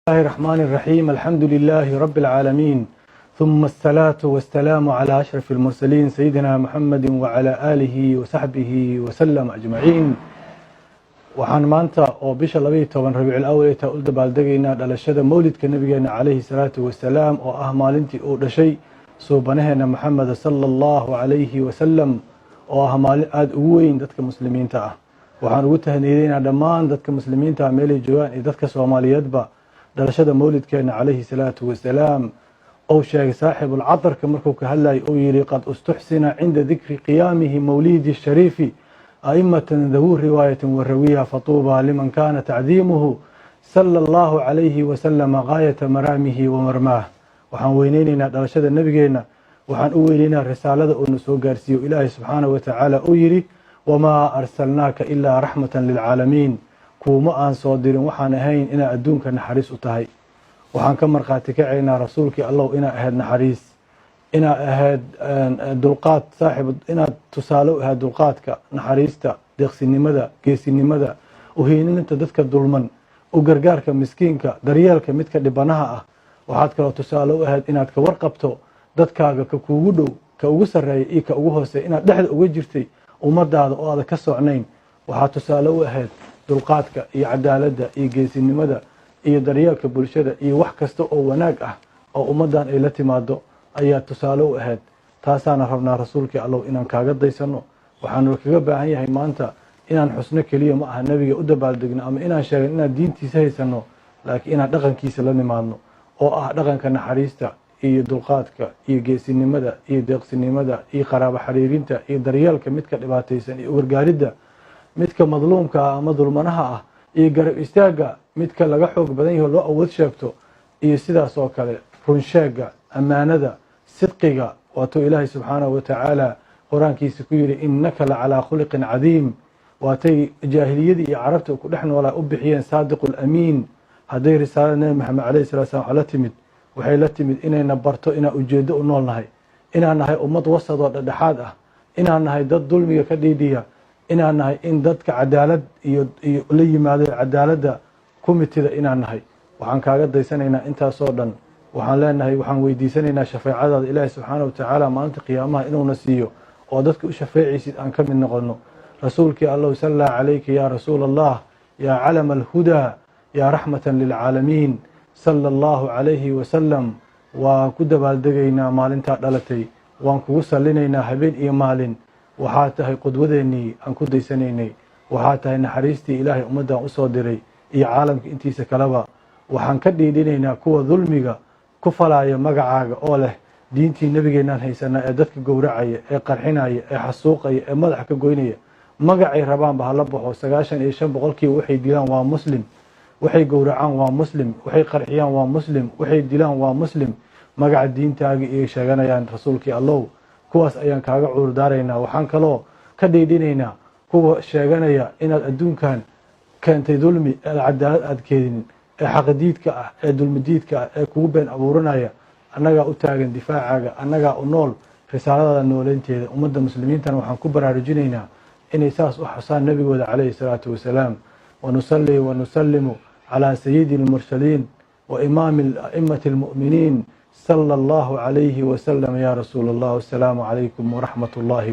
الله الرحمن الرحيم. الحمد لله رب العالمين، ثم الصلاة والسلام على أشرف المرسلين سيدنا محمد وعلى آله وصحبه وسلم أجمعين. waxaan maanta oo bisha 12 Rabiicul Awwal ee u dabaaldegayna dhalashada mawlidka nabigeena calayhi salaatu wasalaam oo ah maalintii uu dhashay suubanaheena Muhammad sallallahu alayhi wasallam oo ah maalin aad ugu weyn dadka muslimiinta ah. waxaan ugu tahniideynaa dhammaan dadka muslimiinta ah meel ay joogaan iyo dadka Soomaaliyeedba dhalashada mawlidkeena calayhi salaatu wasalaam oo sheegay saaxibul cadrka markuu ka hadlay oo yiri qad ustuhsina inda dhikri qiyamihi mawlidi sharifi أئمة ذو رواية ورويها فطوبى لمن كان تعظيمه صلى الله عليه وسلم غاية مرامه ومرماه. وحان وينينا دلشد النبينا وحان وينينا رسالة ونسو غارسيو إلهي سبحانه وتعالى أيري وما أرسلناك إلا رحمة للعالمين. كوما أن صادر وحان هين إنا أدونك نحريس أتهي وحان كمرقاتك عينا رسولك الله إنا أهد نحريس إنا أهد دلقات صاحب إنا تسالو أهد دلقاتك نحريستا ديقسيني مدى كيسيني مدى وهين أنت ددك الظلمن وقرقارك مسكينك دريالك مدك لبناها وحادك لو تسالو أهد إنا تكورقبتو ددكاك كوغودو كوغسر رأيئي كوغوهسي إنا دحد أوجرتي ومدى هذا وهذا كسو عنين وحاد تسالو أهد دلقاتك إي عدالة إي كيسيني مدى إي دريالك بلشدة إي وحكستو أو وناك أو مدى إي لتمادو ayaa tusaale u ahayd. taasaana rabnaa rasuulkii allow inaan kaaga daysano. waxaanu kaga baahan yahay maanta inaan xusno keliya ma aha nabiga u dabaaldegno ama inaan sheegno inaan diintiisa haysano, laakiin inaan dhaqankiisa la nimaadno oo ah dhaqanka naxariista iyo dulqaadka iyo geesinimada iyo deeqsinimada iyo qaraabo xiriirinta iyo daryeelka midka dhibaataysan iyo gargaaridda midka madluumka ah ama dulmanaha ah iyo garab istaaga midka laga xoog badan yahay loo awood sheegto iyo sidaas oo kale run sheega أمانة صدقك واتو إلهي سبحانه وتعالى قرآن كيس كيري إنك لعلى خلق عظيم واتي جاهلية عرفت نحن ولا أبحيان صادق الأمين. هذه رسالة محمد عليه الصلاة والسلام على تمد وحي لا تمد إنا نبرتو إنا أجيدو نول نهي إنا نهي أمد وسط الدحادة إنا نهي ضد ظلمية كديدية إنا نهي إن ضدك عدالة يلي ماذا عدالة كوميتي إنا نهي وعن كاقد ديسان إنا إنتا صودا waxaan leenahay waxaan weydiisanaynaa shafaacadaada ilaahay subxaanahu wa tacaala maalinta qiyaamaha inuuna siiyo oo dadka u shafeecaysid aan ka mid noqono. rasuulkii allahu salla calayka yaa rasuul allah yaa calama alhudaa yaa raxmatan lilcaalamiin sala allahu calayhi wasalam. waan ku dabaaldegaynaa maalintaa dhalatay, waan kugu sallinaynaa habeen iyo maalin. waxaa tahay qudwadeennii aan ku daysanaynay, waxaa tahay naxariistii ilaahay ummaddan u soo diray iyo caalamka intiisa kaleba. waxaan ka dhiidhinaynaa kuwa dulmiga ku falaya magacaaga oo leh diintii nabigeenaan haysanaa ee dadka gowracaya ee qarxinaya ee xasuuqaya ee madaxa ka goynaya magacay rabaanba hala baxo. 95% waxay dilaan waa muslim, waxay gowracaan waa muslim, waxay qarxiyaan waa muslim, waxay dilaan waa muslim. magaca diintaaga iyo sheeganayaan rasuulkii allow, kuwaas ayaan kaaga cudur daaraynaa. waxaan kaloo ka dhiidhinaynaa kuwa sheeganaya inaad adduunkan keentay dulmi ee cadaalad aad keedinin ee xaqdiidka ah ee dulmidiidka ah ee kugu been abuuranaya. annagaa u taagan difaacaaga, annagaa u nool risaalada nooleynteeda. ummadda muslimiintana waxaan ku baraarujinaynaa inay saas u xusaan nabigooda calayhi salaatu wasalaam. wanusalli wanusallimu calaa sayidi almursaliin wa imaami a'immati almu'miniin sala allahu calayhi wasalam. yaa rasuula allah, wassalaamu calaykum waraxmat ullahi